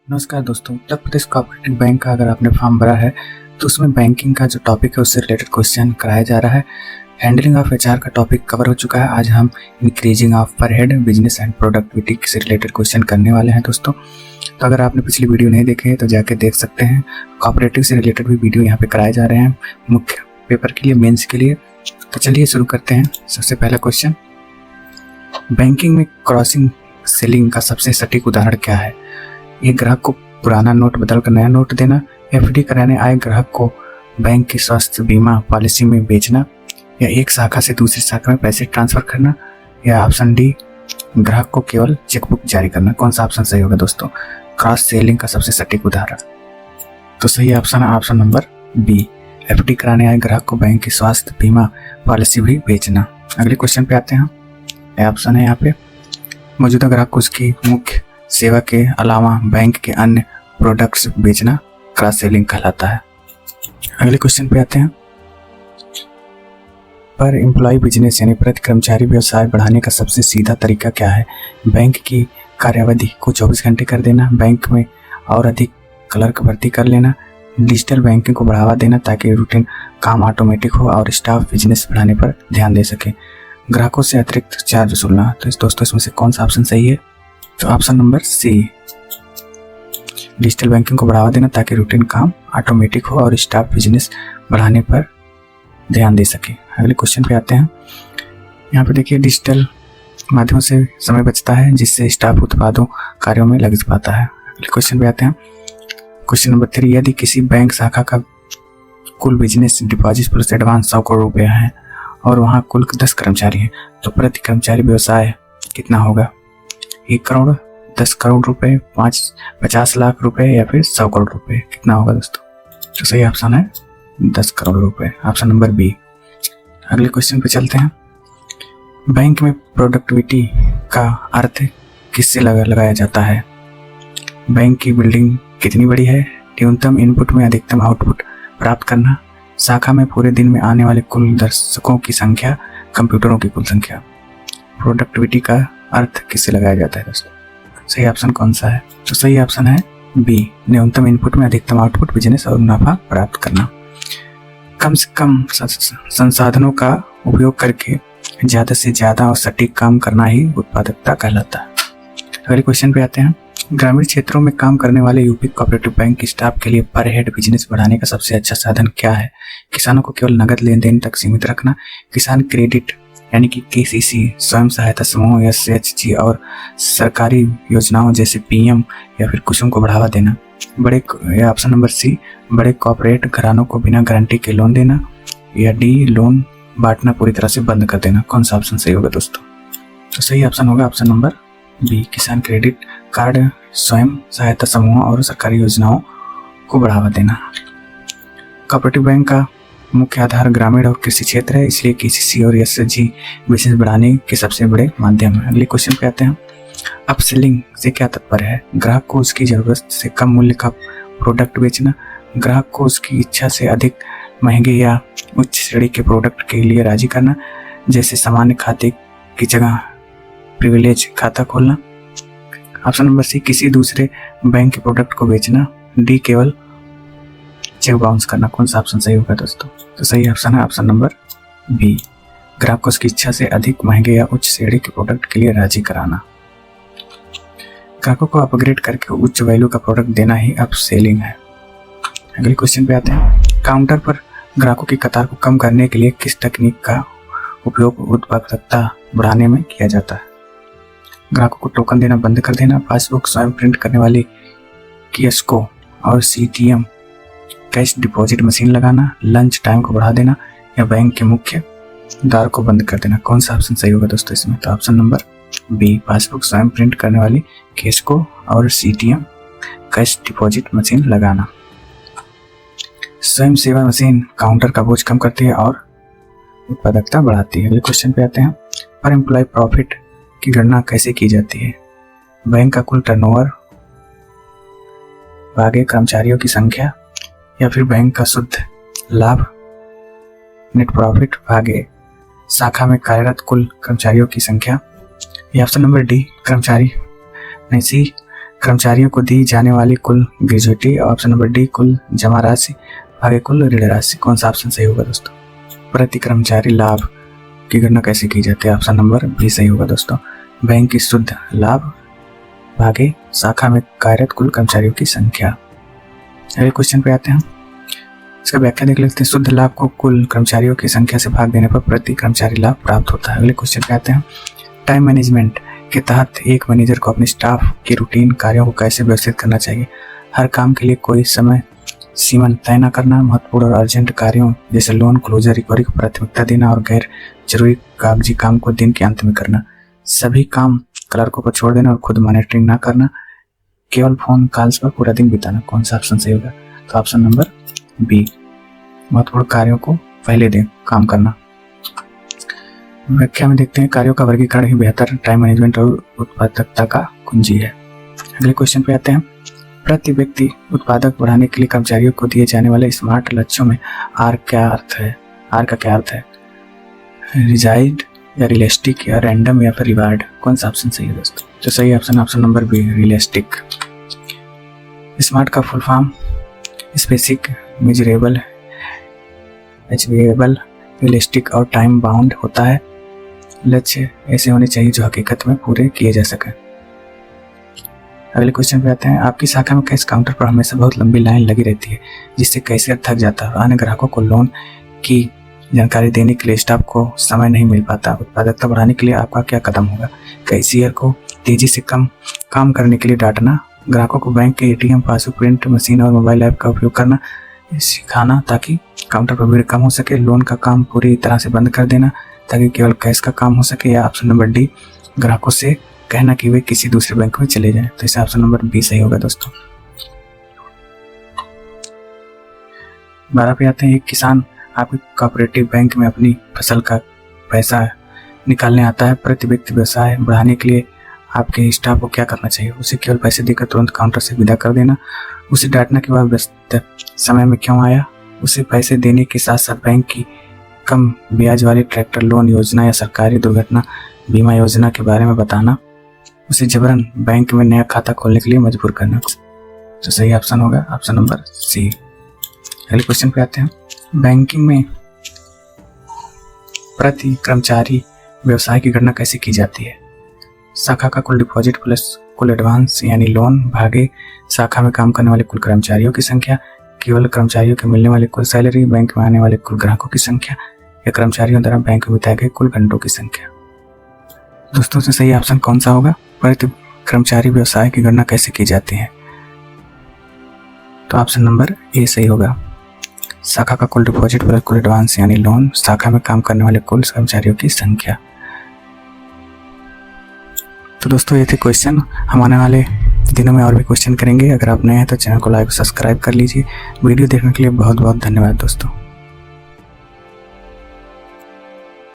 नमस्कार दोस्तों, Uttar Pradesh cooperative bank का अगर आपने फॉर्म भरा है तो उसमें बैंकिंग का जो टॉपिक है उससे रिलेटेड क्वेश्चन कराया जा रहा है। हैंडलिंग ऑफ एचआर का टॉपिक कवर हो चुका है। आज हम इंक्रीजिंग ऑफ पर हेड बिजनेस एंड प्रोडक्टिविटी से रिलेटेड क्वेश्चन करने वाले हैं दोस्तों। तो अगर आपने पिछली वीडियो नहीं देखे हैं तो जाके देख सकते हैं। कोऑपरेटिव से रिलेटेड भी वीडियो यहाँ पे कराए जा रहे हैं मुख्य पेपर के लिए, मेन्स के लिए। तो चलिए शुरू करते हैं। सबसे पहला क्वेश्चन, बैंकिंग में क्रॉसिंग सेलिंग का सबसे सटीक उदाहरण क्या है? ये ग्राहक को पुराना नोट बदलकर नया नोट देना, एफडी कराने आए ग्राहक को बैंक की स्वास्थ्य बीमा पॉलिसी में बेचना, या एक शाखा से दूसरी शाखा में पैसे ट्रांसफर करना, या ऑप्शन डी ग्राहक को केवल चेकबुक जारी करना। कौन सा ऑप्शन सही होगा दोस्तों? क्रॉस सेलिंग का सबसे सटीक उदाहरण। तो सही ऑप्शन है ऑप्शन नंबर बी, एफडी कराने आए ग्राहक को बैंक की स्वास्थ्य बीमा पॉलिसी भी बेचना। अगले क्वेश्चन पे आते हैं। ऑप्शन है यहाँ पे, मौजूदा ग्राहक को उसकी मुख्य सेवा के अलावा बैंक के अन्य प्रोडक्ट्स बेचना क्रॉस सेलिंग कहलाता है। अगले क्वेश्चन पे आते हैं। पर एम्प्लॉय बिजनेस यानी प्रति कर्मचारी व्यवसाय बढ़ाने का सबसे सीधा तरीका क्या है? बैंक की कार्यावधि को 24 घंटे कर देना, बैंक में और अधिक क्लर्क भर्ती कर लेना, डिजिटल बैंकिंग को बढ़ावा देना ताकि रूटीन काम ऑटोमेटिक हो और स्टाफ बिजनेस बढ़ाने पर ध्यान दे सके, ग्राहकों से अतिरिक्त चार्ज वसूलना। तो दोस्तों इसमें से कौन सा ऑप्शन सही है? तो option number C, digital banking को बढ़ावा देना ताकि रूटीन काम ऑटोमेटिक हो और स्टाफ बिजनेस बढ़ाने पर ध्यान दे सके। अगले क्वेश्चन पे आते हैं। यहाँ पे देखिए, डिजिटल माध्यमों से समय बचता है जिससे स्टाफ उत्पादों कार्यों में लग पाता है। अगले क्वेश्चन पे आते हैं। क्वेश्चन नंबर 3, यदि किसी बैंक शाखा का कुल business deposit plus advance 100 crore रुपया है और वहाँ कुल 10 कर्मचारी हैं तो प्रति कर्मचारी व्यवसाय कितना होगा? 1 करोड़, 10 करोड़ रुपए, 50 लाख रुपए या फिर 100 करोड़ रुपए, कितना होगा दोस्तों? तो सही ऑप्शन है 10 करोड़ रुपए, ऑप्शन नंबर बी। अगले क्वेश्चन पे चलते हैं। बैंक में प्रोडक्टिविटी का अर्थ किससे लगाया जाता है? बैंक की बिल्डिंग कितनी बड़ी है, न्यूनतम इनपुट में अधिकतम आउटपुट प्राप्त करना, शाखा में पूरे दिन में आने वाले कुल दर्शकों की संख्या, कंप्यूटरों की कुल संख्या। प्रोडक्टिविटी का अर्थ किससे लगाया जाता है दोस्तों? सही ऑप्शन कौन सा है? तो सही ऑप्शन है बी, न्यूनतम इनपुट में अधिकतम आउटपुट, बिजनेस और मुनाफा प्राप्त करना। कम से कम संसाधनों का उपयोग करके ज्यादा से ज्यादा और सटीक काम करना ही उत्पादकता कहलाता है। अगले क्वेश्चन पे आते हैं। ग्रामीण क्षेत्रों में काम करने वाले यूपी कोऑपरेटिव बैंक के स्टाफ के लिए पर हेड बिजनेस बढ़ाने का सबसे अच्छा साधन क्या है? किसानों को केवल नगद लेन देन तक सीमित रखना, किसान क्रेडिट यानी कि केसीसी, स्वयं सहायता समूह या एसएचजी और सरकारी योजनाओं जैसे पीएम या फिर कुसुम को बढ़ावा देना, बड़े या ऑप्शन नंबर सी, बड़े कॉर्पोरेट घरानों को बिना गारंटी के लोन देना, या डी, लोन बांटना पूरी तरह से बंद कर देना। कौन सा ऑप्शन सही होगा दोस्तों? तो सही ऑप्शन होगा ऑप्शन नंबर बी, किसान क्रेडिट कार्ड, स्वयं सहायता समूह और सरकारी योजनाओं को बढ़ावा देना। कोऑपरेटिव बैंक का मुख्य आधार ग्रामीण और कृषि क्षेत्र है, इसलिए केसीसी और एसएचजी बिजनेस बढ़ाने के सबसे बड़े माध्यम है। अगले क्वेश्चन पे आते हैं। अपसेलिंग से क्या तात्पर्य है? ग्राहक को उसकी जरूरत से कम मूल्य का प्रोडक्ट बेचना, ग्राहक को उसकी इच्छा से अधिक महंगे या उच्च श्रेणी के प्रोडक्ट के लिए राजी करना, जैसे सामान्य खाते की जगह प्रिविलेज खाता खोलना। ऑप्शन नंबर सी, किसी दूसरे बैंक के प्रोडक्ट को बेचना, डी, केवल चेक बाउंस करना। कौन सा ऑप्शन सही होगा दोस्तों? तो सही ऑप्शन है ऑप्शन नंबर बी, ग्राहक को उसकी इच्छा से अधिक महंगे या उच्च श्रेणी के प्रोडक्ट के लिए राजी कराना। ग्राहकों को अपग्रेड करके उच्च वैल्यू का प्रोडक्ट देना ही अपसेलिंग है। अगले क्वेश्चन पे आते हैं। काउंटर पर ग्राहकों की कतार को कम करने के लिए किस तकनीक का उपयोग उत्पादकता बढ़ाने में किया जाता है? ग्राहकों को टोकन देना बंद कर देना, पासबुक स्वयं प्रिंट करने वाली कियोस्को और सीटीएम कैश डिपॉजिट मशीन लगाना, लंच टाइम को बढ़ा देना, या बैंक के मुख्य द्वार को बंद कर देना। कौन सा ऑप्शन सही होगा दोस्तों इसमें? तो ऑप्शन नंबर बी, पासबुक स्वयं प्रिंट करने वाली कियोस्को और सीटीएम कैश डिपॉजिट मशीन लगाना। स्वयं सेवा मशीन काउंटर का बोझ कम करती है और उत्पादकता बढ़ाती है। अगले क्वेश्चन पे आते हैं। पर एम्प्लॉय प्रॉफिट की गणना कैसे की जाती है? बैंक का कुल टर्नओवर भागे कर्मचारियों की संख्या, या फिर बैंक का शुद्ध लाभ नेट प्रॉफिट भागे शाखा में कार्यरत कुल कर्मचारियों की संख्या, या ऑप्शन नंबर डी, कर्मचारी नहीं सी, कर्मचारियों को दी जाने वाली कुल ग्रेजुएटी। ऑप्शन नंबर डी कुल जमा राशि भागे कुल ऋण राशि। कौन सा ऑप्शन सही होगा दोस्तों? प्रति कर्मचारी लाभ की गणना कैसे की जाती है? ऑप्शन नंबर बी सही होगा दोस्तों। बैंक की शुद्ध लाभ भागे शाखा में कार्यरत कुल कर्मचारियों की संख्या। अगले क्वेश्चन पे आते हैं, इसका व्याख्या देख लेते हैं। शुद्ध लाभ को कुल कर्मचारियों की संख्या से भाग देने पर प्रति कर्मचारी लाभ प्राप्त होता है। अगले क्वेश्चन पे आते हैं, टाइम मैनेजमेंट के तहत एक मैनेजर को अपने स्टाफ के रूटीन कार्यों को कैसे व्यवस्थित करना चाहिए? हर काम के लिए कोई समय सीमा तय न करना, महत्वपूर्ण और अर्जेंट कार्यों जैसे लोन क्लोजर रिकवरी को प्राथमिकता देना और गैर जरूरी कागजी काम को दिन के अंत में करना, सभी काम क्लर्कों को छोड़ देना और खुद मॉनिटरिंग ना करना, केवल फोन कॉल्स पर पूरा दिन बिताना। कौन सा ऑप्शन सही होगा? तो ऑप्शन नंबर बी, महत्वपूर्ण कार्यों को पहले दिन काम करना। व्याख्या में देखते हैं, कार्यों का वर्गीकरण ही बेहतर टाइम मैनेजमेंट और उत्पादकता का कुंजी है। अगले क्वेश्चन पे आते हैं, प्रति व्यक्ति उत्पादक बढ़ाने के लिए कर्मचारियों को दिए जाने वाले स्मार्ट लक्ष्यों में आर क्या अर्थ है? आर का क्या अर्थ है? रिजाइड या रियलिस्टिक या रैंडम या फिर रिवार्ड? कौन सा ऑप्शन सही है दोस्तों? तो सही option number B, realistic. Smart का full form specific, measurable, achievable, realistic और टाइम बाउंड होता है। लक्ष्य ऐसे होने चाहिए जो हकीकत में पूरे किए जा सकें। अगले क्वेश्चन पे आते हैं, आपकी शाखा में कैश काउंटर पर हमेशा बहुत लंबी लाइन लगी रहती है जिससे कैशियर थक जाता है। अन्य ग्राहकों को लोन की जानकारी देने के लिए स्टाफ को समय नहीं मिल पाता। उत्पादकता बढ़ाने के लिए आपका क्या कदम होगा? कैशियर को तेजी से काम करने के लिए डांटना, ग्राहकों को बैंक के एटीएम, पासबुक प्रिंट मशीन और मोबाइल ऐप का उपयोग करना सिखाना ताकि काउंटर पर भीड़ कम हो सके, लोन का काम पूरी तरह से बंद कर देना ताकि केवल कैश का काम हो सके, या ऑप्शन नंबर डी, ग्राहकों से कहना कि वे किसी दूसरे बैंक में चले जाएं। तो इसे ऑप्शन नंबर बी सही होगा दोस्तों। 12 पे आते हैं, एक किसान आपके कोऑपरेटिव बैंक में अपनी फसल का पैसा निकालने आता है। प्रति व्यक्ति व्यवसाय बढ़ाने के लिए आपके स्टाफ को क्या करना चाहिए? उसे केवल पैसे देकर तुरंत काउंटर से विदा कर देना, उसे डांटना कि वह व्यस्त समय में क्यों आया, उसे पैसे देने के साथ साथ बैंक की कम ब्याज वाली ट्रैक्टर लोन योजना या सरकारी दुर्घटना बीमा योजना के बारे में बताना, उसे जबरन बैंक में नया खाता खोलने के लिए मजबूर करना। तो सही ऑप्शन होगा ऑप्शन नंबर सी। अगले क्वेश्चन पे आते हैं, बैंकिंग में प्रति कर्मचारी व्यवसाय की गणना कैसे की जाती है? शाखा का कुल डिपॉजिट प्लस कुल एडवांस यानी लोन भागे शाखा में काम करने वाले कुल कर्मचारियों की संख्या, केवल कर्मचारियों के मिलने वाले कुल सैलरी, बैंक में आने वाले कुल ग्राहकों की संख्या, या कर्मचारियों द्वारा बैंक में बिताए गए कुल घंटों की संख्या। दोस्तों से सही ऑप्शन कौन सा होगा? प्रति कर्मचारी व्यवसाय की गणना कैसे की जाती है? तो ऑप्शन नंबर ए सही होगा। शाखा का कुल डिपॉजिट प्लस कुल एडवांस यानी लोन, शाखा में काम करने वाले कुल कर्मचारियों की संख्या। तो दोस्तों ये थे क्वेश्चन। हम आने वाले दिनों में और भी क्वेश्चन करेंगे। अगर आप नए हैं तो चैनल को लाइक सब्सक्राइब कर लीजिए। वीडियो देखने के लिए बहुत बहुत धन्यवाद दोस्तों।